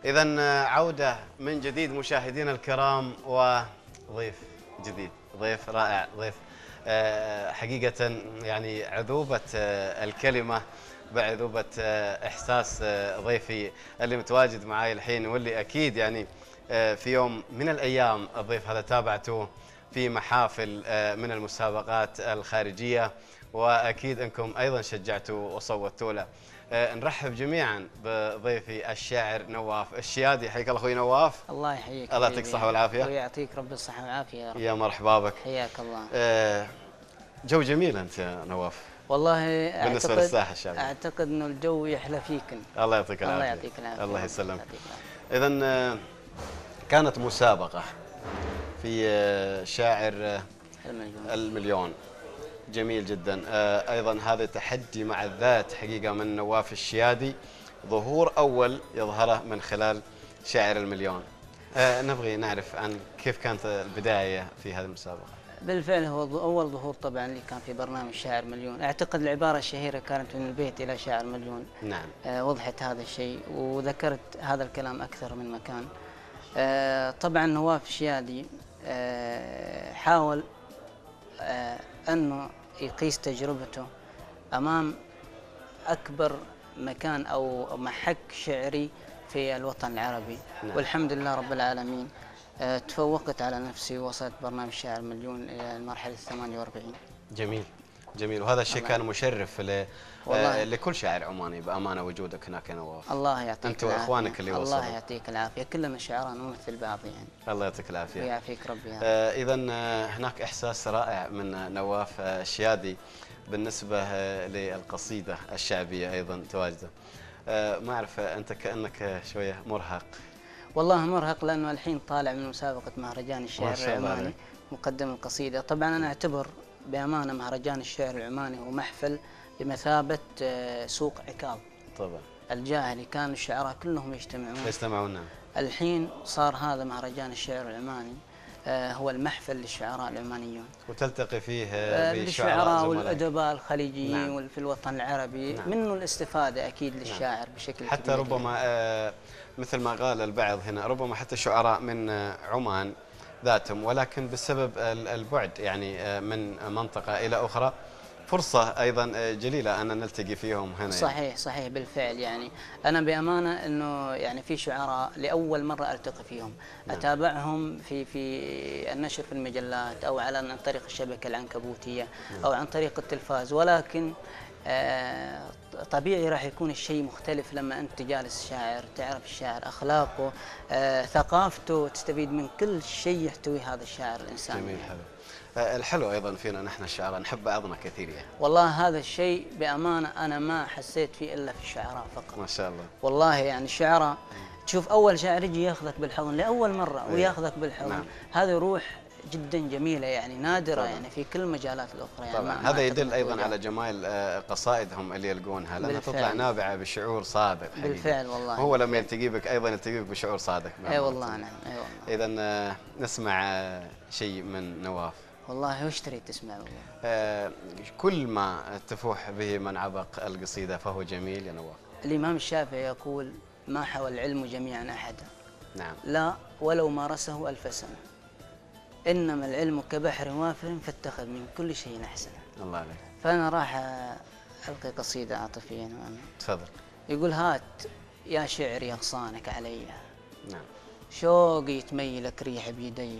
إذا عودة من جديد مشاهدينا الكرام، وضيف جديد، ضيف رائع، ضيف حقيقة يعني عذوبة الكلمة بعذوبة إحساس ضيفي اللي متواجد معاي الحين، واللي أكيد يعني في يوم من الأيام الضيف هذا تابعته في محافل من المسابقات الخارجية، وأكيد أنكم أيضا شجعتوا وصوتوا له. نرحب جميعا بضيفي الشاعر نواف الشيادي. حياك الله اخوي نواف. الله يحييك، الله يعطيك الصحة والعافية ويعطيك رب الصحة والعافية يا رب. يا مرحبا بك، حياك الله. جو جميل أنت يا نواف والله. بالنسبة للساحة الشعبية. أعتقد أنه الجو يحلى فيك. الله يعطيك العافية. الله يعطيك العافية. الله يسلمك. إذا كانت مسابقة في شاعر المليون. جميل جدا. أيضا هذا تحدي مع الذات حقيقة من نواف الشيادي، ظهور أول يظهره من خلال شاعر المليون. نبغي نعرف عن كيف كانت البداية في هذه المسابقة. بالفعل هو أول ظهور طبعا اللي كان في برنامج شاعر مليون. أعتقد العبارة الشهيرة كانت من البيت إلى شاعر مليون. نعم. وضحت هذا الشيء وذكرت هذا الكلام أكثر من مكان. طبعا نواف الشيادي حاول أنه يقيس تجربته أمام أكبر مكان أو محك شعري في الوطن العربي. نعم. والحمد لله رب العالمين تفوقت على نفسي ووصلت برنامج شاعر مليون إلى المرحلة 48. جميل جميل، وهذا الشيء كان مشرف لكل شاعر عماني بأمانة وجودك هناك يا نواف. الله يعطيك أنت وأخوانك اللي وصلوا. الله يعطيك العافية، كلنا شعراء نمثل بعض يعني. الله يعطيك العافية ويعافيك ربي. إذا هناك إحساس رائع من نواف الشيادي بالنسبة للقصيدة الشعبية أيضا تواجده. ما أعرف أنت كأنك شوية مرهق. والله مرهق لأنه الحين طالع من مسابقة مهرجان الشعر العماني مقدم القصيدة. طبعا أنا أعتبر بأمانة مهرجان الشعر العماني هو محفل بمثابة سوق عكاظ. طبعا الجاهلي كان الشعراء كلهم يجتمعون. نعم. الحين صار هذا مهرجان الشعر العماني هو المحفل للشعراء العمانيون، وتلتقي فيه بالشعراء والأدباء الخليجيين. نعم. في الوطن العربي. نعم. منه الاستفادة أكيد للشاعر. نعم. بشكل حتى كبير. ربما مثل ما قال البعض هنا، ربما حتى الشعراء من عمان ذاتهم، ولكن بسبب البعد يعني من منطقة إلى أخرى فرصة أيضا جليلة أن نلتقي فيهم هنا. صحيح يعني. صحيح بالفعل يعني أنا بأمانة أنه يعني في شعراء لأول مرة ألتقي فيهم. نعم. أتابعهم في النشر في المجلات أو عن طريق الشبكة العنكبوتية. نعم. أو عن طريق التلفاز، ولكن طبيعي راح يكون الشيء مختلف لما أنت جالس شاعر، تعرف الشاعر أخلاقه، ثقافته، تستفيد من كل شيء يحتوي هذا الشاعر الإنساني. جميل. حلو. الحلو أيضا فينا نحن الشعراء نحب بعضنا كثير يعني. والله هذا الشيء بأمانة أنا ما حسيت فيه إلا في الشعراء فقط. ما شاء الله. والله يعني الشعراء تشوف أول شاعر يجي ياخذك بالحضن لأول مرة وياخذك بالحضن. نعم. هذه روح جدا جميلة يعني نادرة. طبعا. يعني في كل المجالات الأخرى يعني. طبعا هذا يدل أيضا على جمال قصائدهم اللي يلقونها، لأنها تطلع نابعة بشعور صادق حقيقي. بالفعل والله. هو لما يلتقي بك أيضا يلتقي بك بشعور صادق. أي والله. نعم. أي والله. إذا نسمع شيء من نواف. والله وش تريد تسمع والله؟ كل ما تفوح به من عبق القصيدة فهو جميل يا نواف. الإمام الشافعي يقول: ما حوى العلم جميعا أحدا. نعم. لا ولو مارسه 1000 سنة. إنما العلم كبحر وافر فاتخذ من كل شيء أحسن. الله عليك. فأنا راح ألقي قصيدة عاطفية. تفضل. يقول: هات يا شعري أغصانك علي. نعم. شوقي يتميلك ريح بيدي،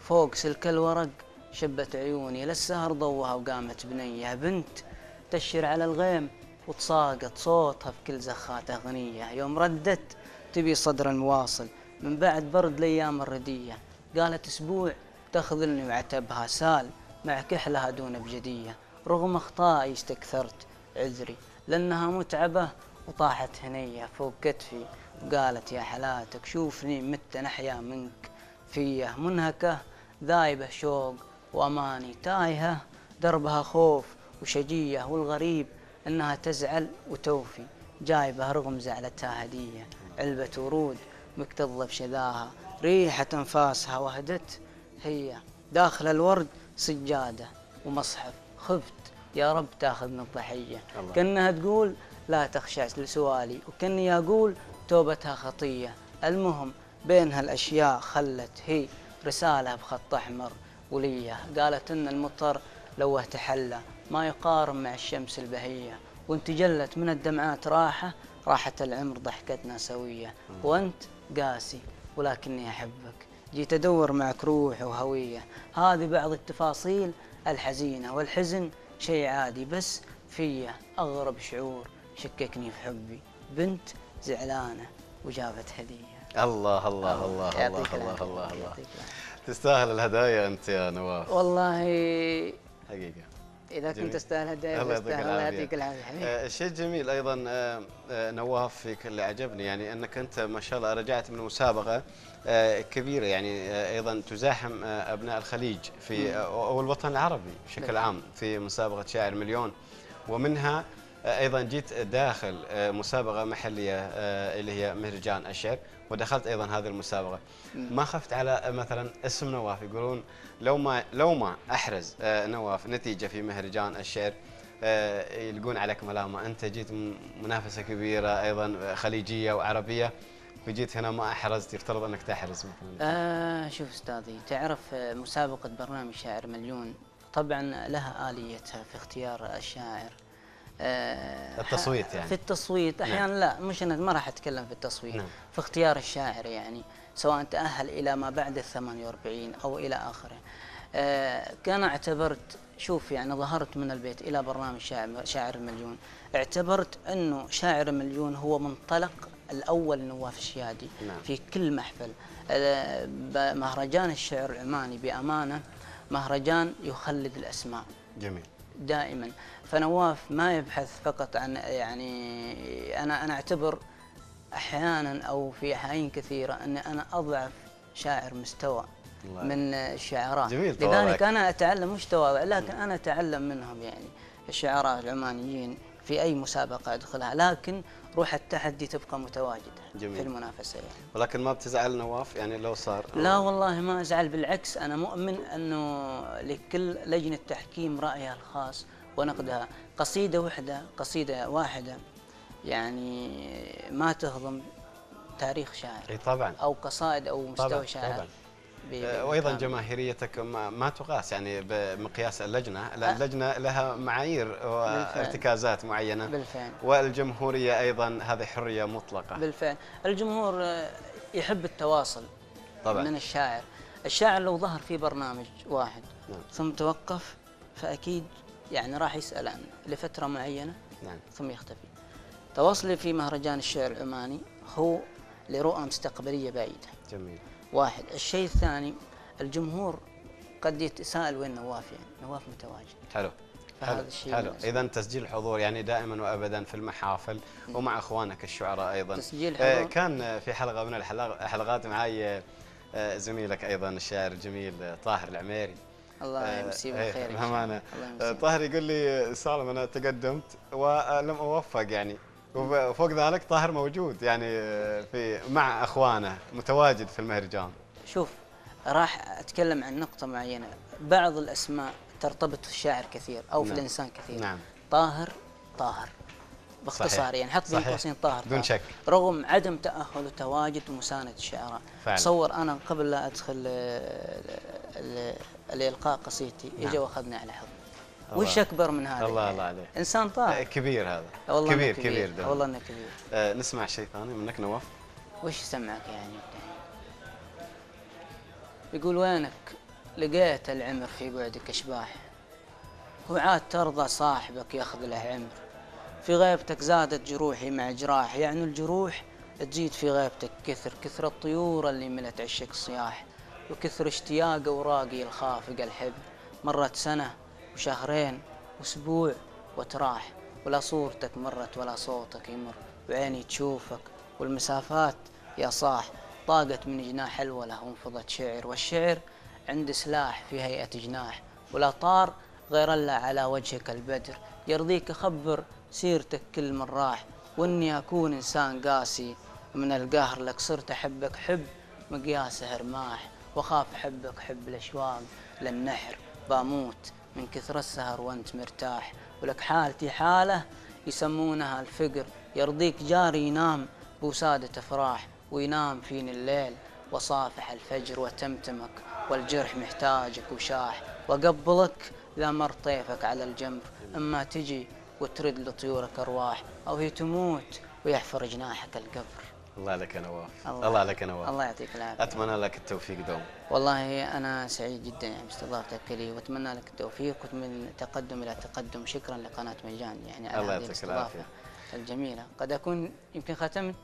فوق سلك الورق شبت عيوني، للسهر ضوها وقامت بنية، بنت تشر على الغيم وتساقط صوتها في كل زخات أغنية، يوم ردت تبي صدر المواصل من بعد برد الأيام الردية، قالت أسبوع تخذلني وعتبها سال مع كحلها دون بجدية، رغم أخطائي استكثرت عذري لأنها متعبة وطاحت هنية فوق كتفي، وقالت يا حلاتك شوفني مت نحيا منك فيه، منهكة ذايبة شوق وأماني، تايهة دربها خوف وشجية، والغريب أنها تزعل وتوفي، جايبة رغم زعلتها هدية، علبة ورود مكتظة بشذاها، ريحة أنفاسها وهدت هي، داخل الورد سجادة ومصحف، خفت يا رب تاخذ من الضحية، كأنها تقول لا تخشى لسؤالي، وكأني أقول توبتها خطية. المهم بين هالأشياء خلت هي رسالة بخط أحمر ولية، قالت إن المطر لوه تحلى ما يقارن مع الشمس البهية، وانت جلت من الدمعات راحة العمر ضحكتنا سوية، وانت قاسي ولكني أحبك، جيت أدور معك روح وهوية. هذه بعض التفاصيل الحزينة، والحزن شيء عادي، بس فيه أغرب شعور شككني في حبي، بنت زعلانة وجابت هدية. الله الله الله الله يعطيك الله العافية. الله الله. يعطيك العافية. تستاهل الهدايا انت يا نواف والله حقيقه. إذا جميل. كنت أستاهل هدايا الله يعطيك فأستاهل. الله العافية. يعطيك العافية حبيبي. الشيء الجميل ايضا نواف فيك اللي عجبني، يعني انك انت ما شاء الله رجعت من مسابقه كبيره، يعني ايضا تزاحم ابناء الخليج في او الوطن العربي بشكل عام في مسابقه شاعر مليون، ومنها ايضا جيت داخل مسابقه محليه اللي هي مهرجان الشعر، ودخلت ايضا هذه المسابقه. ما خفت على مثلا اسم نواف؟ يقولون لو ما احرز نواف نتيجه في مهرجان الشعر يلقون عليك ملامه، انت جيت منافسه كبيره ايضا خليجيه وعربيه، وجيت هنا ما احرزت، يفترض انك تحرز مثلا. شوف أستاذي، تعرف مسابقة برنامج شاعر مليون طبعا لها آليتها في اختيار الشاعر. التصويت يعني. في التصويت أحيانا. نعم. لا مش أنا ما راح أتكلم في التصويت. نعم. في اختيار الشاعر، يعني سواء تأهل إلى ما بعد 48 أو إلى آخره. كان اعتبرت، شوف يعني ظهرت من البيت إلى برنامج شاعر المليون، اعتبرت أنه شاعر المليون هو منطلق الأول نواف الشيادي. نعم. في كل محفل. مهرجان الشعر العماني بأمانة مهرجان يخلد الأسماء. جميل. دائما. فنواف ما يبحث فقط عن، يعني أنا أعتبر أحيانا أو في أحايين كثيرة أن أنا أضعف شاعر مستوى من الشعراء. جميل. لذلك أنا أتعلم، مش تواضع لكن أنا أتعلم منهم، يعني الشعراء العمانيين في أي مسابقة أدخلها، لكن روح التحدي تبقى متواجدة. جميل. في المنافسة يعني. ولكن ما بتزعل نواف يعني لو صار؟ لا والله ما أزعل، بالعكس أنا مؤمن أنه لكل لجنة تحكيم رأيها الخاص ونقدها. قصيدة واحدة يعني ما تهضم تاريخ شاعر. اي طبعا. أو قصائد أو مستوى طبعا. شاعر. طبعا. وايضا جماهيريتك ما تقاس يعني بمقياس اللجنه، اللجنه لها معايير وارتكازات معينه. بالفعل. والجمهوريه ايضا هذه حريه مطلقه. بالفعل. الجمهور يحب التواصل طبعا من الشاعر. الشاعر لو ظهر في برنامج واحد نعم. ثم توقف، فاكيد يعني راح يسال عنه لفتره معينه نعم. ثم يختفي. تواصلي في مهرجان الشعر العماني هو لرؤى مستقبليه بعيده. جميل. واحد. الشيء الثاني، الجمهور قد يتساءل وين نواف، يعني نواف متواجد. حلو. فهذا الشيء حلو. اذا تسجيل الحضور يعني دائما وابدا في المحافل ومع اخوانك الشعراء ايضا. تسجيل حضور. كان في حلقه من الحلقات معي زميلك ايضا الشاعر الجميل طاهر العميري. الله يمسيه بالخير. بامانه. طاهر يقول لي سالم انا تقدمت ولم اوفق يعني، وفوق ذلك طاهر موجود يعني في مع اخوانه متواجد في المهرجان. شوف راح اتكلم عن نقطه معينه. بعض الاسماء ترتبط في الشاعر كثير او نعم. في الانسان كثير. نعم. طاهر باختصار يعني حط بين قوسين طاهر بدون شك، رغم عدم تاهل وتواجد ومسانده الشعراء. تصور انا قبل لا ادخل الالقاء قصيدتي نعم. اجى واخذني على حضن. وش اكبر من هذا؟ الله يعني. الله عليه. انسان طاهر كبير هذا. والله كبير والله انه كبير. نسمع شيء ثاني منك نواف. وش سمعك يعني؟ يقول وينك لقيت العمر في بعدك اشباح، وعاد ترضى صاحبك ياخذ له عمر، في غيبتك زادت جروحي مع جراح، يعني الجروح تزيد في غيبتك كثر الطيور اللي ملت عشق الصياح، وكثر اشتياق اوراقي الخافق الحب، مرت سنة وشهرين واسبوع وتراح، ولا صورتك مرت ولا صوتك يمر، وعيني تشوفك والمسافات يا صاح طاقت من جناح الوله وانفضت شعر، والشعر عند سلاح في هيئة جناح، ولا طار غير الا على وجهك البدر، يرضيك اخبر سيرتك كل من راح، واني اكون انسان قاسي ومن القهر لك صرت احبك حب مقياسه رماح، واخاف احبك حب الاشواق للنحر، باموت من كثر السهر وانت مرتاح، ولك حالتي حاله يسمونها الفقر، يرضيك جاري ينام بوسادة أفراح وينام فيني الليل، وصافح الفجر وتمتمك والجرح محتاجك وشاح، وقبلك ذا مر طيفك على الجمر، اما تجي وترد لطيورك أرواح، أو هي تموت ويحفر جناحك القبر. الله لك يا نواف، الله لك يا نواف. الله يعطيك العافية. أتمنى لك التوفيق دوم. والله أنا سعيد جدا يعني باستضافتك لي، وأتمنى لك التوفيق ومن تقدم إلى تقدم. شكرا لقناة ميجان يعني على هذه الاستضافة الجميلة. قد أكون يمكن ختمت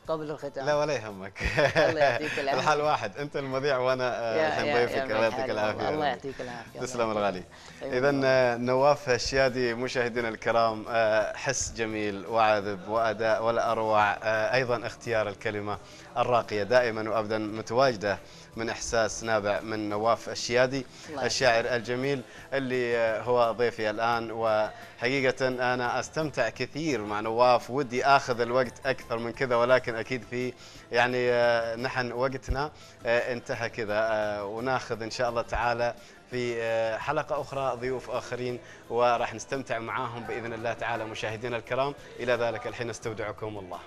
قبل الختام. لا ولا يهمك. الله يعطيك العافية. الحال واحد، أنت المذيع وأنا الحين ضيفك. الله يعطيك العافية. الله يعطيك العافية. تسلم الغالي. إذا نواف الشيادي مشاهدينا الكرام، حس جميل وعذب وأداء ولا أروع، أيضا اختيار الكلمة الراقية دائما وأبدا متواجدة من إحساس نابع من نواف الشيادي الشاعر الجميل اللي هو ضيفي الآن. وحقيقة أنا أستمتع كثير مع نواف، ودي آخذ الوقت أكثر من كذا، ولكن أكيد في يعني نحن وقتنا انتهى كذا، وناخذ إن شاء الله تعالى في حلقة أخرى ضيوف آخرين وراح نستمتع معاهم بإذن الله تعالى. مشاهدينا الكرام، إلى ذلك الحين استودعكم الله.